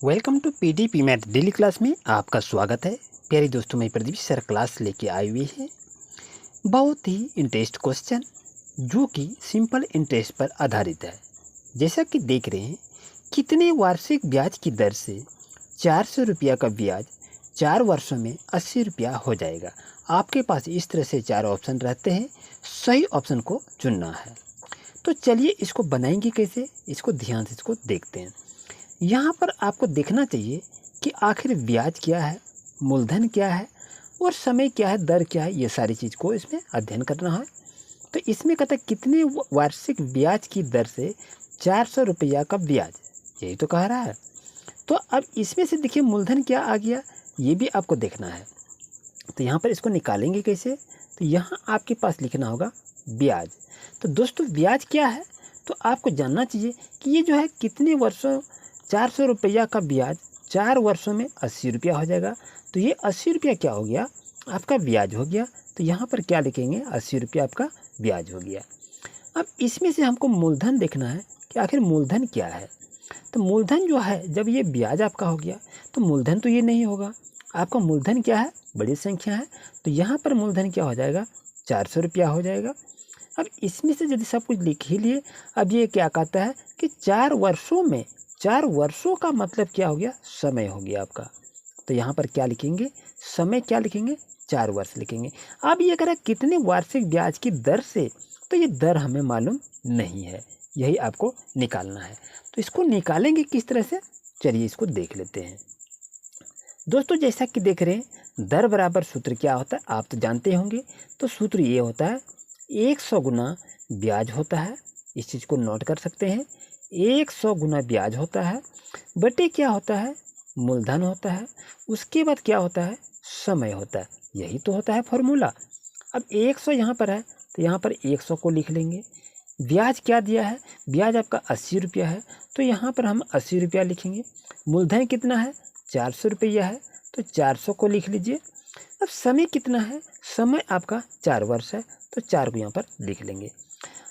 Welcome to PDP math daily class में आपका स्वागत है। प्यारे दोस्तों, मैं प्रदीप सर क्लास लेके आई हुई है। बहुत ही इंटरेस्ट क्वेश्चन जो कि सिंपल इंटरेस्ट पर आधारित है। जैसा कि देख रहे हैं, कितने वार्षिक ब्याज की दर से 400 रुपया का ब्याज 4 वर्षों में 80 रुपया हो जाएगा। आपके पास इस तरह से 4 ऑप्शन रहते हैं, सही ऑप्शन को चुनना है। तो चलिए इसको बनाएंगे कैसे, इसको ध्यान से इसको देखते हैं। यहाँ पर आपको देखना चाहिए कि आखिर ब्याज क्या है, मूलधन क्या है और समय क्या है, दर क्या है, ये सारी चीज़ को इसमें अध्ययन करना है। तो इसमें कहता है कितने वार्षिक ब्याज की दर से 400 रुपया का ब्याज, यही तो कह रहा है। तो अब इसमें से देखिए मूलधन क्या आ गया, ये भी आपको देखना है। तो यहाँ पर इसको निकालेंगे कैसे, तो यहाँ आपके पास लिखना होगा ब्याज। तो दोस्तों ब्याज क्या है, तो आपको जानना चाहिए कि ये जो है कितने वर्षों 400 रुपया का ब्याज 4 वर्षों में 80 रुपया हो जाएगा। तो ये 80 रुपया क्या हो गया, आपका ब्याज हो गया। तो यहाँ पर क्या लिखेंगे, 80 रुपया आपका ब्याज हो गया। अब इसमें से हमको मूलधन देखना है कि आखिर मूलधन क्या है। तो मूलधन जो है, जब ये ब्याज आपका हो गया तो मूलधन तो ये नहीं होगा। आपका मूलधन क्या है, बड़ी संख्या है। तो यहाँ पर मूलधन क्या हो जाएगा, 400 रुपया हो जाएगा। अब इसमें से यदि सब कुछ लिख ही लिए, अब ये क्या कहता है कि 4 वर्षों में, 4 वर्षों का मतलब क्या हो गया, समय हो गया आपका। तो यहाँ पर क्या लिखेंगे, समय क्या लिखेंगे, 4 वर्ष लिखेंगे। अब ये कह रहा है कितने वार्षिक ब्याज की दर से, तो ये दर हमें मालूम नहीं है, यही आपको निकालना है। तो इसको निकालेंगे किस तरह से, चलिए इसको देख लेते हैं। दोस्तों जैसा कि देख रहे हैं, दर बराबर सूत्र क्या होता है आप तो जानते होंगे। तो सूत्र ये होता है 100 गुना ब्याज होता है, इस चीज़ को नोट कर सकते हैं। 100 गुना ब्याज होता है बटे क्या होता है, मूलधन होता है। उसके बाद क्या होता है, समय होता है, यही तो होता है फॉर्मूला। अब 100 यहाँ पर है तो यहाँ पर 100 को लिख लेंगे। ब्याज क्या दिया है, ब्याज आपका 80 रुपया है, तो यहाँ पर हम 80 रुपया लिखेंगे। मूलधन कितना है, 400 रुपया है, तो 400 को लिख लीजिए। अब समय कितना है, समय आपका 4 वर्ष है, तो 4 को यहाँ पर लिख लेंगे।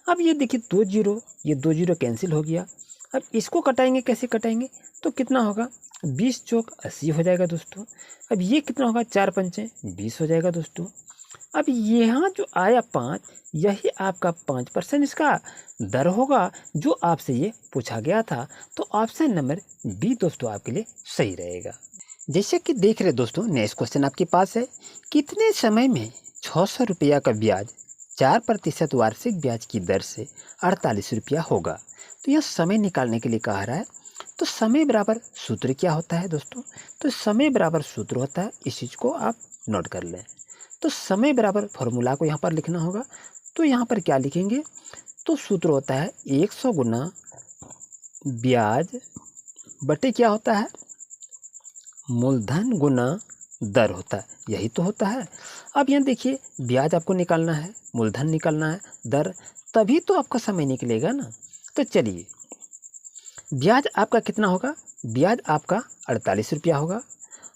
अब ये देखिए 2 जीरो, ये 2 जीरो कैंसिल हो गया। अब इसको कटाएंगे, कैसे कटाएंगे, तो कितना होगा, 20 चौक 80 हो जाएगा दोस्तों। अब ये कितना होगा, 4 पंचे 20 हो जाएगा दोस्तों। अब यहाँ जो आया 5, यही आपका 5% इसका दर होगा जो आपसे ये पूछा गया था। तो ऑप्शन नंबर बी दोस्तों आपके लिए सही रहेगा। जैसे कि देख रहे दोस्तों, नेक्स्ट क्वेश्चन आपके पास है, कितने समय में 600 रुपया का ब्याज 4% वार्षिक ब्याज की दर से 48 रुपया होगा। तो यह समय निकालने के लिए कहा रहा है। तो समय बराबर सूत्र क्या होता है दोस्तों, तो समय बराबर सूत्र होता है, इस चीज़ को आप नोट कर लें। तो समय बराबर फॉर्मूला को यहाँ पर लिखना होगा। तो यहाँ पर क्या लिखेंगे, तो सूत्र होता है 100 गुना ब्याज बटे क्या होता है, मूलधन गुना दर होता है, यही तो होता है। अब यहाँ देखिए ब्याज आपको निकालना है, मूलधन निकालना है, दर, तभी तो आपका समय निकलेगा ना। तो चलिए ब्याज आपका कितना होगा, ब्याज आपका 48 रुपया होगा।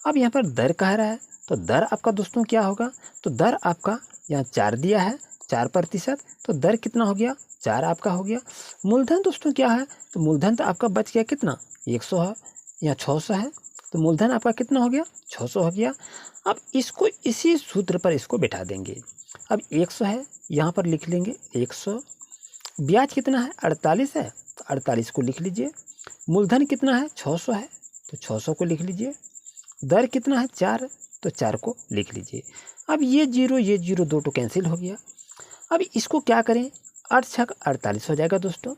अब यहाँ पर दर कह रहा है, तो दर आपका दोस्तों क्या होगा, तो दर आपका यहाँ 4 दिया है, 4%, तो दर कितना हो गया, 4 आपका हो गया। मूलधन दोस्तों क्या है, तो मूलधन तो आपका बच गया कितना, 100 है, यहाँ 600 है, तो मूलधन आपका कितना हो गया, 600 हो गया। अब इसको इसी सूत्र पर इसको बैठा देंगे। अब 100 है, यहाँ पर लिख लेंगे 100। ब्याज कितना है, 48 है, तो 48 को लिख लीजिए। मूलधन कितना है, 600 है, तो 600 को लिख लीजिए। दर कितना है, 4, तो 4 को लिख लीजिए। अब ये जीरो 2 तो कैंसिल हो गया। अब इसको क्या करें, 8 छक 48 हो जाएगा दोस्तों।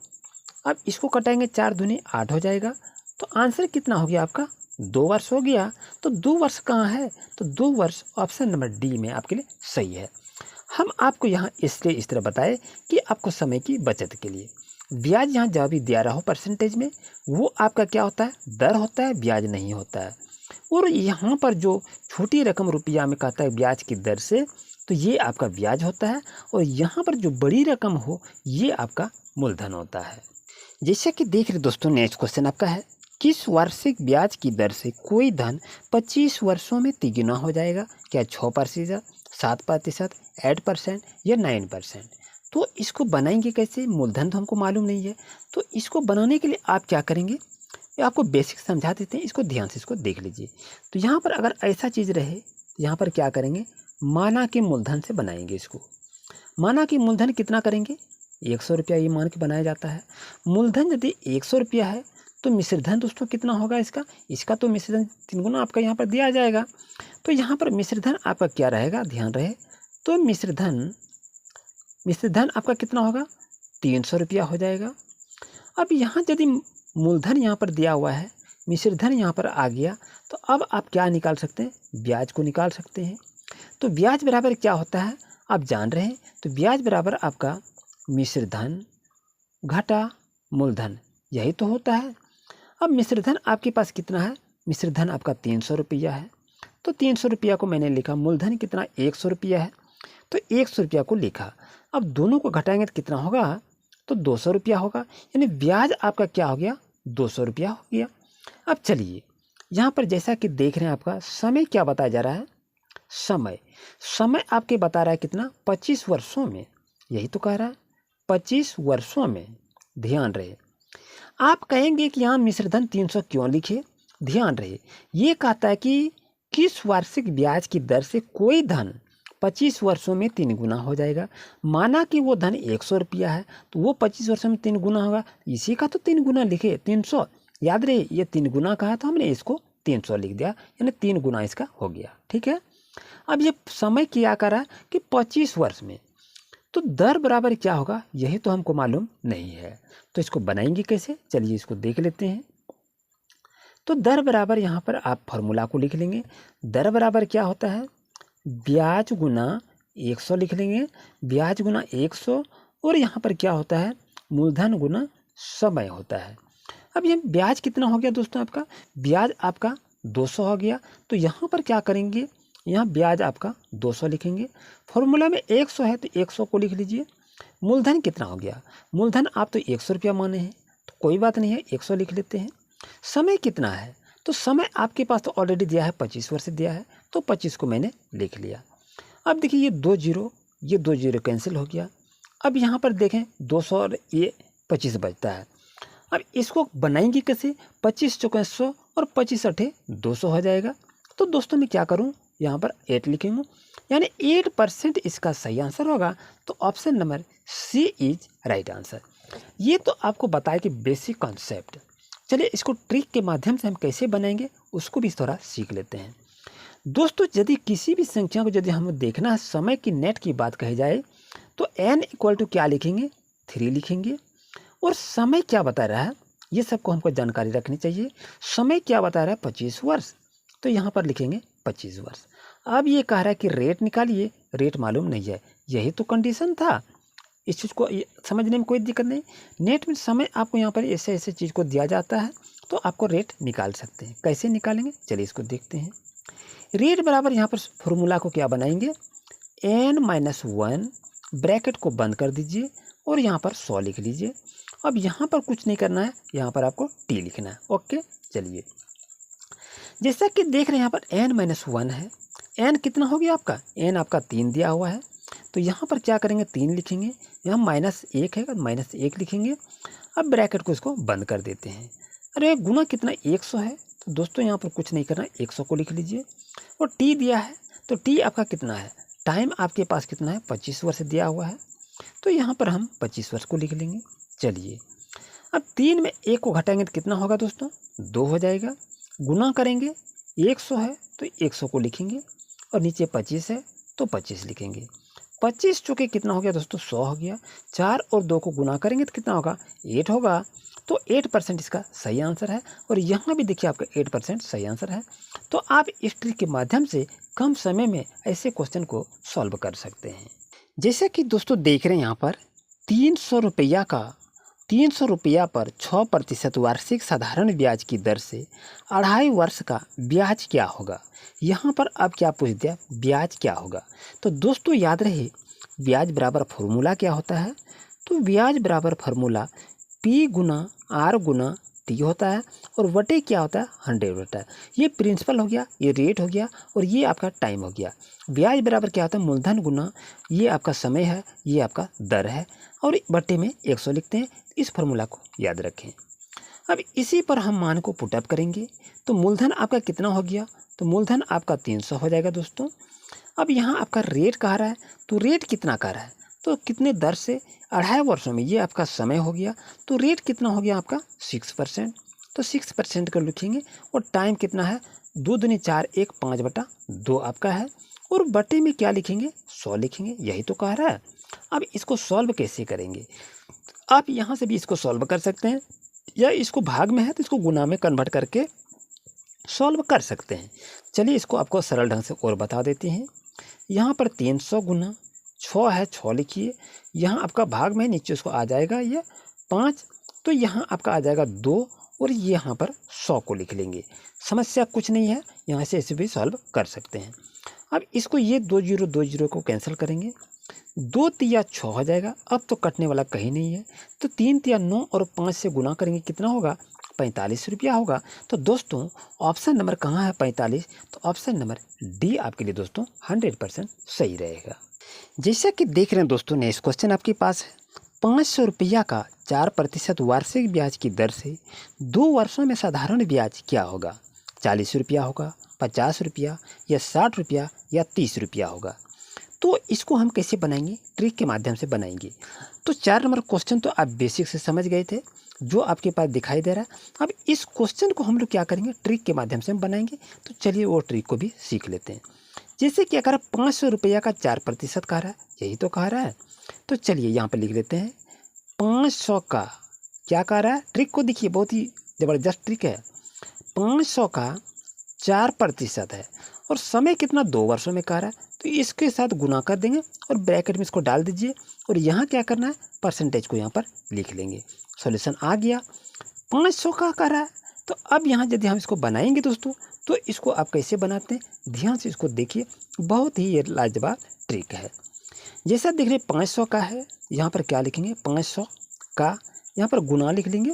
अब इसको कटाएंगे, 4 दूनी 8 हो जाएगा। तो आंसर कितना हो गया आपका, 2 वर्ष हो गया। तो 2 वर्ष कहाँ है, तो 2 वर्ष ऑप्शन नंबर डी में आपके लिए सही है। हम आपको यहाँ इसलिए इस तरह बताए कि आपको समय की बचत के लिए। ब्याज यहाँ जहाँ भी दिया रहा हो परसेंटेज में, वो आपका क्या होता है, दर होता है, ब्याज नहीं होता है। और यहाँ पर जो छोटी रकम रुपया में कहता है ब्याज की दर से, तो ये आपका ब्याज होता है। और यहाँ पर जो बड़ी रकम हो, ये आपका मूलधन होता है। जैसे कि देख रहे दोस्तों, नेक्स्ट क्वेश्चन आपका है, किस वार्षिक ब्याज की दर से कोई धन 25 वर्षों में तिगुना हो जाएगा, क्या 6%, 7%, 8% या 9%। तो इसको बनाएंगे कैसे, मूलधन तो हमको मालूम नहीं है। तो इसको बनाने के लिए आप क्या करेंगे, ये आपको बेसिक समझा देते हैं, इसको ध्यान से इसको देख लीजिए। तो यहाँ पर अगर ऐसा चीज़ रहे तो यहाँ पर क्या करेंगे, माना के मूलधन से बनाएंगे इसको। माना कि मूलधन कितना करेंगे, 100 रुपया ये मान के बनाया जाता है। मूलधन यदि 100 रुपया है तो मिश्रधन दोस्तों कितना होगा इसका तो मिश्रधन 3 गुना आपका यहाँ पर दिया जाएगा। तो यहाँ पर मिश्रधन आपका क्या रहेगा, ध्यान रहे, तो मिश्रधन आपका कितना होगा, 300 रुपया हो जाएगा। अब यहाँ यदि मूलधन यहाँ पर दिया हुआ है, मिश्रधन यहाँ पर आ गया, तो अब आप क्या निकाल सकते हैं, ब्याज को निकाल सकते हैं। तो ब्याज बराबर क्या होता है आप जान रहे हैं, तो ब्याज बराबर आपका मिश्रधन घटा मूलधन, यही तो होता है। अब मिश्रधन आपके पास कितना है, मिश्रधन आपका 300 रुपया है, तो 300 रुपया को मैंने लिखा। मूलधन कितना 100 रुपया है, तो 100 रुपया को लिखा। अब दोनों को घटाएंगे तो कितना होगा, तो 200 रुपया होगा, यानी ब्याज आपका क्या हो गया, 200 रुपया हो गया। अब चलिए यहाँ पर जैसा कि देख रहे हैं आपका समय क्या बताया जा रहा है, समय आपके बता रहा है कितना, 25 वर्षों में, यही तो कह रहा है 25 वर्षों में। ध्यान रहे, आप कहेंगे कि यहाँ मिश्रधन 300 क्यों लिखे, ध्यान रहे, ये कहता है कि किस वार्षिक ब्याज की दर से कोई धन 25 वर्षों में 3 गुना हो जाएगा। माना कि वो धन 100 रुपया है तो वो 25 वर्षों में 3 गुना होगा, इसी का तो 3 गुना लिखे 300। याद रहे ये 3 गुना का है तो हमने इसको 300 लिख दिया, यानी 3 गुना इसका हो गया। ठीक है, अब ये समय क्या कर रहा है कि 25 वर्ष में, तो दर बराबर क्या होगा यही तो हमको मालूम नहीं है, तो इसको बनाएंगे कैसे, चलिए इसको देख लेते हैं। तो दर बराबर यहाँ पर आप फॉर्मूला को लिख लेंगे। दर बराबर क्या होता है, ब्याज गुना 100 लिख लेंगे, ब्याज गुना 100, और यहाँ पर क्या होता है, मूलधन गुना समय होता है। अब ये ब्याज कितना हो गया दोस्तों, आपका ब्याज आपका 200 हो गया, तो यहाँ पर क्या करेंगे, यहाँ ब्याज आपका 200 लिखेंगे। फॉर्मूला में 100 है तो 100 को लिख लीजिए। मूलधन कितना हो गया, मूलधन आप तो 100 रुपया माने हैं तो कोई बात नहीं है, 100 लिख लेते हैं। समय कितना है, तो समय आपके पास तो ऑलरेडी दिया है, 25 वर्ष दिया है, तो 25 को मैंने लिख लिया। अब देखिए ये 2 जीरो कैंसिल हो गया। अब यहाँ पर देखें 200 और ये 25 बचता है। अब इसको बनाएंगे कैसे, 25 चौके 100 और 25 अठे 200 हो जाएगा। तो दोस्तों मैं क्या करूँ, यहाँ पर 8 लिखेंगे, यानी 8% इसका सही आंसर होगा। तो option number C is right answer. ये तो आपको बताया कि बेसिक कॉन्सेप्ट। चलिए इसको ट्रिक के माध्यम से हम कैसे बनाएंगे उसको भी थोड़ा सीख लेते हैं। दोस्तों यदि किसी भी संख्या को यदि हमें देखना है, समय की नेट की बात कही जाए, तो n इक्वल टू क्या लिखेंगे, 3 लिखेंगे। और समय क्या बता रहा है ये सबको हमको जानकारी रखनी चाहिए। समय क्या बता रहा है, 25 वर्ष, तो यहाँ पर लिखेंगे 25 वर्ष। अब ये कह रहा है कि रेट निकालिए, रेट मालूम नहीं है, यही तो कंडीशन था। इस चीज़ को समझने में कोई दिक्कत नहीं। नेट में समय आपको यहाँ पर ऐसे ऐसे चीज़ को दिया जाता है तो आपको रेट निकाल सकते हैं। कैसे निकालेंगे चलिए इसको देखते हैं। रेट बराबर यहाँ पर फॉर्मूला को क्या बनाएंगे, n-1 ब्रैकेट को बंद कर दीजिए और यहाँ पर 100 लिख लीजिए। अब यहाँ पर कुछ नहीं करना है, यहाँ पर आपको t लिखना है। ओके चलिए जैसा कि देख रहे हैं यहाँ पर n-1 है। n कितना हो गया आपका, n आपका 3 दिया हुआ है, तो यहाँ पर क्या करेंगे 3 लिखेंगे, यहाँ -1 है -1 लिखेंगे। अब ब्रैकेट को इसको बंद कर देते हैं। अरे गुना कितना 100 है, तो दोस्तों यहाँ पर कुछ नहीं करना, 100 को लिख लीजिए। और t दिया है तो t आपका कितना है, टाइम आपके पास कितना है, 25 वर्ष दिया हुआ है, तो यहाँ पर हम 25 वर्ष को लिख लेंगे। चलिए अब 3 में 1 को घटाएंगे तो कितना होगा दोस्तों, 2 हो जाएगा। गुना करेंगे 100 है तो 100 को लिखेंगे और नीचे 25 है तो 25 लिखेंगे। 25 चौके कितना हो गया दोस्तों, 100 हो गया। 4 और 2 को गुना करेंगे तो कितना होगा, 8 होगा। तो 8% इसका सही आंसर है। और यहाँ भी देखिए आपका 8% सही आंसर है। तो आप इस ट्रिक के माध्यम से कम समय में ऐसे क्वेश्चन को सॉल्व कर सकते हैं। जैसे कि दोस्तों देख रहे हैं यहाँ पर 300 रुपया पर 6% वार्षिक साधारण ब्याज की दर से 2.5 वर्ष का ब्याज क्या होगा। यहाँ पर अब क्या पूछ दिया, ब्याज क्या होगा। तो दोस्तों याद रहे ब्याज बराबर फॉर्मूला क्या होता है, तो ब्याज बराबर फार्मूला P गुना R गुना T होता है और वटे क्या होता है, 100 होता है। ये प्रिंसिपल हो गया, ये रेट हो गया और ये आपका टाइम हो गया। ब्याज बराबर क्या होता है, मूलधन गुना ये आपका समय है, ये आपका दर है और बट्टे में 100 लिखते हैं। इस फार्मूला को याद रखें। अब इसी पर हम मान को पुटअप करेंगे तो मूलधन आपका कितना हो गया, तो मूलधन आपका 300 हो जाएगा दोस्तों। अब यहाँ आपका रेट कह रहा है, तो रेट कितना कह रहा है, तो कितने दर से 2.5 वर्षों में, ये आपका समय हो गया, तो रेट कितना हो गया आपका 6%, तो 6% का लिखेंगे। और टाइम कितना है, 2 दूनी 4, 1 5/2 आपका है। और बटे में क्या लिखेंगे, 100 लिखेंगे, यही तो कह रहा है। अब इसको सॉल्व कैसे करेंगे, आप यहाँ से भी इसको सॉल्व कर सकते हैं, या इसको भाग में है तो इसको गुना में कन्वर्ट करके सॉल्व कर सकते हैं। चलिए इसको आपको सरल ढंग से और बता देते हैं। यहाँ पर 300 गुना 6 है, 6 लिखिए। यहाँ आपका भाग में नीचे उसको आ जाएगा ये 5, तो यहाँ आपका आ जाएगा 2, और ये यहाँ पर 100 को लिख लेंगे। समस्या कुछ नहीं है, यहाँ से इसे भी सॉल्व कर सकते हैं। अब इसको ये 2 0 को कैंसिल करेंगे, 2 तिया 6 हो जाएगा। अब तो कटने वाला कहीं नहीं है, तो 3 तिया 9 और 5 से गुना करेंगे, कितना होगा, 45 रुपया होगा। तो दोस्तों ऑप्शन नंबर कहाँ है, 45, तो ऑप्शन नंबर डी आपके लिए दोस्तों 100% सही रहेगा। जैसा कि देख रहे हैं दोस्तों, नेक्स्ट क्वेश्चन आपके पास है, 500 रुपया का 4% वार्षिक ब्याज की दर से 2 वर्षों में साधारण ब्याज क्या होगा, 40 रुपया होगा, 50 रुपया, या 60 रुपया, या 30 रुपया होगा। तो इसको हम कैसे बनाएंगे, ट्रिक के माध्यम से बनाएंगे। तो 4 नंबर क्वेश्चन तो आप बेसिक से समझ गए थे, जो आपके पास दिखाई दे रहा है। अब इस क्वेश्चन को हम लोग क्या करेंगे, ट्रिक के माध्यम से हम बनाएंगे। तो चलिए वो ट्रिक को भी सीख लेते हैं। जैसे कि अगर 500 रुपया का 4% कह रहा है, यही तो कह रहा है, तो चलिए यहाँ पर लिख लेते हैं 500 का क्या कह रहा है। ट्रिक को देखिए, बहुत ही ज़बरदस्त ट्रिक है। 500 का 4% है, और समय कितना, 2 वर्षों में कह रहा है, तो इसके साथ गुना कर देंगे और ब्रैकेट में इसको डाल दीजिए। और यहाँ क्या करना है, परसेंटेज को यहाँ पर लिख लेंगे। सॉल्यूशन आ गया। 500 का कह रहा है, तो अब यहाँ यदि हम इसको बनाएंगे दोस्तों, तो इसको आप कैसे बनाते हैं, ध्यान से इसको देखिए, बहुत ही ये लाजवाब ट्रिक है। जैसा देख रहे 500 का है, यहाँ पर क्या लिखेंगे, 500 का यहाँ पर गुना लिख लेंगे।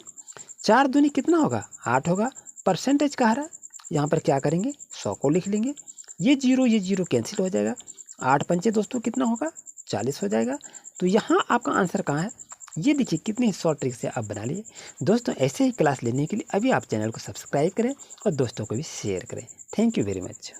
4 दूनी कितना होगा, 8 होगा। परसेंटेज कह रहा है, यहाँ पर क्या करेंगे, 100 को लिख लेंगे। ये जीरो कैंसिल हो जाएगा। 8 पंचे दोस्तों कितना होगा, 40 हो जाएगा। तो यहाँ आपका आंसर कहाँ है, ये देखिए कितनी शॉर्ट ट्रिक से आप बना लिए। दोस्तों ऐसे ही क्लास लेने के लिए अभी आप चैनल को सब्सक्राइब करें और दोस्तों को भी शेयर करें। Thank you very much.